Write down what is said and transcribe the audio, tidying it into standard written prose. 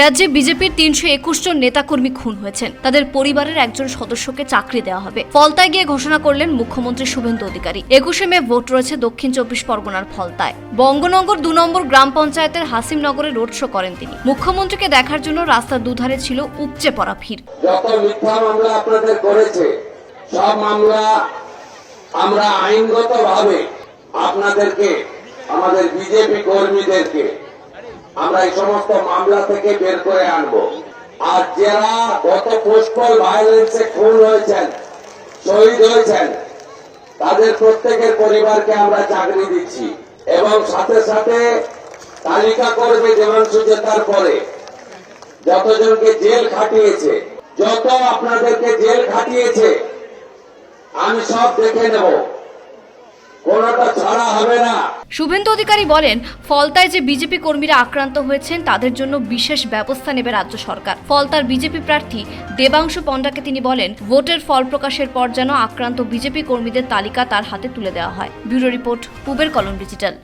রাজ্যে বিজেপির ৩২১ জন নেতাকর্মী খুন হয়েছেন। তাদের পরিবারের একজন সদস্যকে চাকরি দেওয়া হবে। ফলতায় গিয়ে ঘোষণা করলেন মুখ্যমন্ত্রী শুভেন্দু অধিকারী। ২১শে মে ভোট রয়েছে দক্ষিণ ২৪ পরগনার ফলতায়। বঙ্গনগর ২ নম্বর গ্রাম পঞ্চায়েতের হাসিমনগরে রোড শো করেন তিনি। মুখ্যমন্ত্রীকে দেখার জন্য রাস্তার দুধারে ছিল উপচে পড়া ভিড়। যত মিথ্যা মামলা আপনাদের করেছে, সব মামলা আমরা আইনগতভাবে আপনাদেরকে, আমাদের বিজেপি কর্মীদেরকে আমরা এই সমস্ত মামলা থেকে বের করে আনবো। আর যারা গত পোস্টাল ভায়োলেন্সে খুন হয়েছেন, শহীদ হয়েছেন, তাদের প্রত্যেকের পরিবারকে আমরা চাকরি দিচ্ছি এবং সাথে সাথে তালিকা করবে দেবাংশু জেতার পরে যতজনকে জেল খাটিয়েছে, যত আপনাদেরকে জেল খাটিয়েছে আমি সব দেখে নেব, কোনটা ছাড়া হবে না। শুভেন্দু অধিকারী বলেন, ফলতায় যে বিজেপি কর্মীরা আক্রান্ত হয়েছেন তাদের জন্য বিশেষ ব্যবস্থা নেবে রাজ্য সরকার। ফলতার বিজেপি প্রার্থী দেবাংশু পণ্ডাকে তিনি বলেন, ভোটের ফল প্রকাশের পর যেন আক্রান্ত বিজেপি কর্মীদের তালিকা তার হাতে তুলে দেওয়া হয়। ব্যুরো রিপোর্ট, পূবের কলম ডিজিটাল।